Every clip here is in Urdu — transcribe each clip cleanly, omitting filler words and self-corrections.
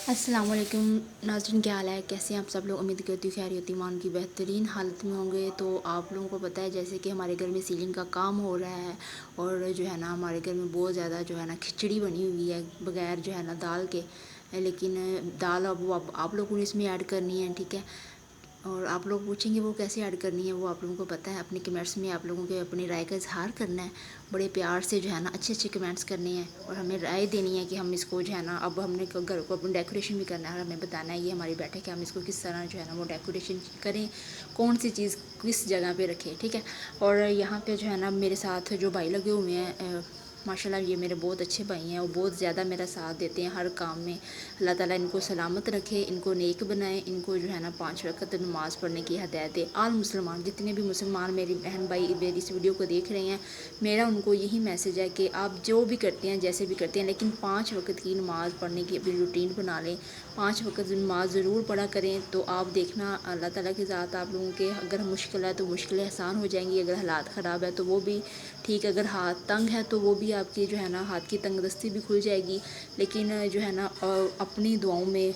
السلام علیکم ناظرین، کیا حال ہے؟ کیسے ہیں آپ سب لوگ؟ امید کرتی ہوں خیریت ایمان کی بہترین حالت میں ہوں گے۔ تو آپ لوگوں کو پتہ ہے جیسے کہ ہمارے گھر میں سیلنگ کا کام ہو رہا ہے، اور جو ہے نا ہمارے گھر میں بہت زیادہ جو ہے نا کھچڑی بنی ہوئی ہے بغیر جو ہے نا دال کے، لیکن دال اب وہ آپ لوگوں نے اس میں ایڈ کرنی ہے، ٹھیک ہے؟ اور آپ لوگ پوچھیں گے وہ کیسے ایڈ کرنی ہے، وہ آپ لوگوں کو پتہ ہے۔ اپنے کمنٹس میں آپ لوگوں کے اپنی رائے کا اظہار کرنا ہے، بڑے پیار سے جو ہے نا اچھے اچھے کمنٹس کرنے ہیں، اور ہمیں رائے دینی ہے کہ ہم اس کو جو ہے نا اب ہم نے گھر کو اپنے ڈیکوریشن بھی کرنا ہے، اور ہمیں بتانا ہے یہ ہماری بیٹھک ہے، ہم اس کو کس طرح جو ہے نا وہ ڈیکوریشن کریں، کون سی چیز کس جگہ پہ رکھیں، ٹھیک ہے؟ اور یہاں پہ جو ہے نا میرے ساتھ جو بھائی لگے ہوئے ہیں، ماشاءاللہ یہ میرے بہت اچھے بھائی ہیں، وہ بہت زیادہ میرا ساتھ دیتے ہیں ہر کام میں۔ اللہ تعالیٰ ان کو سلامت رکھے، ان کو نیک بنائے، ان کو جو ہے نا 5 وقت نماز پڑھنے کی ہدایت دے۔ آل مسلمان جتنے بھی مسلمان میری بہن بھائی میری اس ویڈیو کو دیکھ رہے ہیں، میرا ان کو یہی میسج ہے کہ آپ جو بھی کرتے ہیں جیسے بھی کرتے ہیں، لیکن 5 وقت کی نماز پڑھنے کی اپنی روٹین بنا لیں، 5 وقت نماز ضرور پڑھا کریں۔ تو آپ دیکھنا اللہ تعالیٰ کی ذات آپ لوگوں کے، اگر مشکل ہے تو مشکلیں آسان ہو جائیں گی، اگر حالات خراب ہے تو وہ بھی ٹھیک، اگر ہاتھ تنگ ہے تو وہ بھی آپ کی جو ہے نا ہاتھ کی تنگ دستی بھی کھل جائے گی۔ لیکن جو ہے نا اپنی دعاؤں میں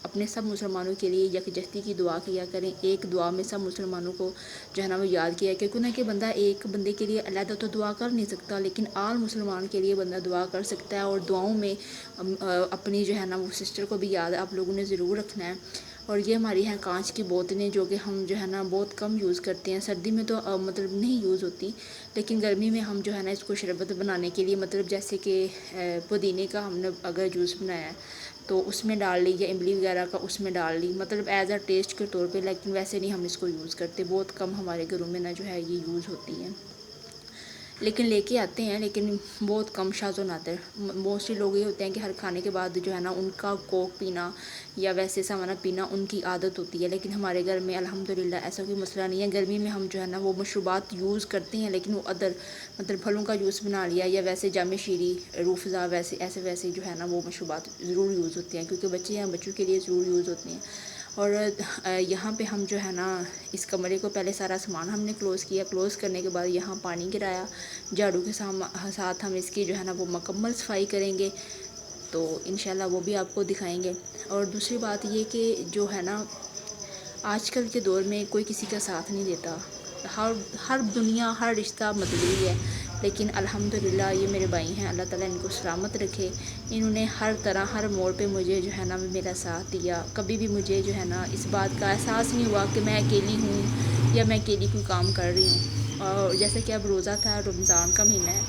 اپنے سب مسلمانوں کے لیے یکجہتی کی دعا کیا کریں، ایک دعا میں سب مسلمانوں کو جو ہے نا وہ یاد کیا کہ نہ کہ بندہ ایک بندے کے لیے علیحدہ تو دعا کر نہیں سکتا، لیکن آل مسلمان کے لیے بندہ دعا کر سکتا ہے، اور دعاؤں میں اپنی جو ہے نا وہ سسٹر کو بھی یاد آپ لوگوں نے ضرور رکھنا ہے۔ اور یہ ہماری ہیں کانچ کی بوتلیں، جو کہ ہم جو ہے نا بہت کم یوز کرتے ہیں، سردی میں تو مطلب نہیں یوز ہوتی، لیکن گرمی میں ہم جو ہے نا اس کو شربت بنانے کے لیے، مطلب جیسے کہ پودینے کا ہم نے اگر جوس بنایا ہے تو اس میں ڈال لی، یا املی وغیرہ کا اس میں ڈال لی، مطلب ایز اے ٹیسٹ کے طور پہ، لیکن ویسے نہیں ہم اس کو یوز کرتے، بہت کم ہمارے گھروں میں نا جو ہے یہ یوز ہوتی ہے، لیکن لے کے آتے ہیں، لیکن بہت کم شاذ و نادر۔ موسٹلی لوگ یہ ہوتے ہیں کہ ہر کھانے کے بعد جو ہے نا ان کا کوک پینا یا ویسے سامانا پینا ان کی عادت ہوتی ہے، لیکن ہمارے گھر میں الحمدللہ ایسا کوئی مسئلہ نہیں ہے۔ گرمی میں ہم جو ہے نا وہ مشروبات یوز کرتے ہیں، لیکن وہ مطلب پھلوں کا جوس بنا لیا، یا ویسے جام شیریں، روح افزا، ویسے جو ہے نا وہ مشروبات ضرور یوز ہوتے ہیں، کیونکہ بچے ہیں، بچوں کے لیے ضرور یوز ہوتے ہیں۔ اور یہاں پہ ہم جو ہے نا اس کمرے کو پہلے سارا سامان ہم نے کلوز کیا، کلوز کرنے کے بعد یہاں پانی گرایا، جھاڑو کے ساتھ ہم اس کی جو ہے نا وہ مکمل صفائی کریں گے، تو انشاءاللہ وہ بھی آپ کو دکھائیں گے۔ اور دوسری بات یہ کہ جو ہے نا آج کل کے دور میں کوئی کسی کا ساتھ نہیں دیتا، ہر دنیا، ہر رشتہ مطلوب ہے، لیکن الحمدللہ یہ میرے بھائی ہیں، اللہ تعالیٰ ان کو سلامت رکھے، انہوں نے ہر طرح ہر موڑ پہ مجھے جو ہے نا میرا ساتھ دیا، کبھی بھی مجھے جو ہے نا اس بات کا احساس نہیں ہوا کہ میں اکیلی ہوں یا میں اکیلی کوئی کام کر رہی ہوں۔ اور جیسے کہ اب روزہ تھا، رمضان کا مہینہ ہے،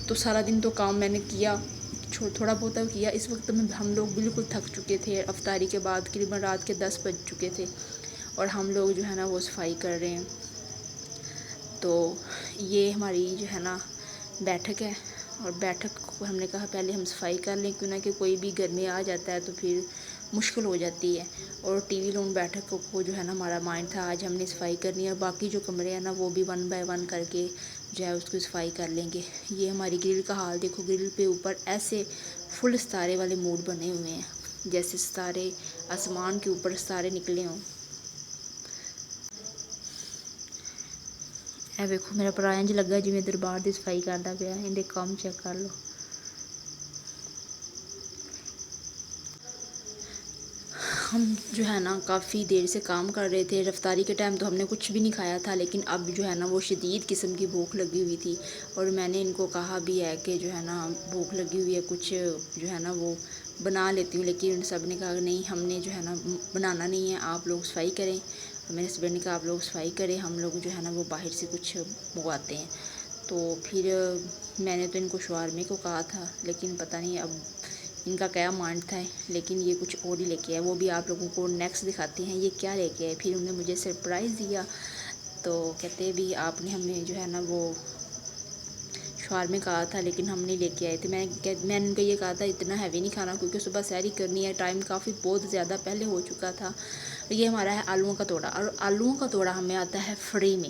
تو سارا دن تو کام میں نے کیا، تھوڑا بہت کیا، اس وقت میں ہم لوگ بالکل تھک چکے تھے، افطاری کے بعد تقریباً رات کے 10 بج چکے تھے، اور ہم لوگ جو ہے نا وہ صفائی کر رہے ہیں۔ تو یہ ہماری جو ہے نا بیٹھک ہے، اور بیٹھک کو ہم نے کہا پہلے ہم صفائی کر لیں، کیوں نہ کہ کوئی بھی گھر میں آ جاتا ہے تو پھر مشکل ہو جاتی ہے۔ اور ٹی وی روم بیٹھک کو جو ہے نا ہمارا مائنڈ تھا آج ہم نے صفائی کرنی ہے، اور باقی جو کمرے ہیں نا وہ بھی 1 بائی 1 کر کے جو ہے اس کی صفائی کر لیں گے۔ یہ ہماری گرل کا حال دیکھو، گرل پہ اوپر ایسے فل ستارے والے موڈ بنے ہوئے ہیں، جیسے ستارے آسمان کے اوپر ستارے نکلے ہوں۔ اے ویکھو میرا پرا انج لگا جویں دربار دی صفائی کردا پیا، اندے کام چیک کر لو۔ ہم جو ہے نا کافی دیر سے کام کر رہے تھے، رفتاری کے ٹائم تو ہم نے کچھ بھی نہیں کھایا تھا، لیکن اب جو ہے نا وہ شدید قسم کی بھوک لگی ہوئی تھی، اور میں نے ان کو کہا بھی ہے کہ جو ہے نا بھوک لگی ہوئی ہے، کچھ جو ہے نا وہ بنا لیتی ہوں، لیکن سب نے کہا نہیں ہم نے جو ہے نا بنانا نہیں ہے، آپ لوگ صفائی کریں۔ میرے ہسبینڈ نے کہا آپ لوگ صفائی کریں، ہم لوگ جو ہے نا وہ باہر سے کچھ منگواتے ہیں۔ تو پھر میں نے تو ان کو شاورمے کو کہا تھا، لیکن پتہ نہیں اب ان کا کیا مائنڈ تھا، لیکن یہ کچھ اور ہی لے کے آئے، وہ بھی آپ لوگوں کو نیکسٹ دکھاتے ہیں یہ کیا لے کے آئے۔ پھر انہوں نے مجھے سرپرائز دیا، تو کہتے بھی آپ نے ہمیں جو ہے نا وہ شاورمے کہا تھا لیکن ہم نہیں لے کے آئے تھے۔ میں نے ان کو یہ کہا تھا اتنا ہیوی نہیں کھانا، کیونکہ صبح سحری کرنی ہے، ٹائم کافی بہت زیادہ پہلے ہو چکا تھا۔ یہ ہمارا ہے آلوؤں کا توڑا، اور آلوؤں کا توڑا ہمیں آتا ہے فرائی میں۔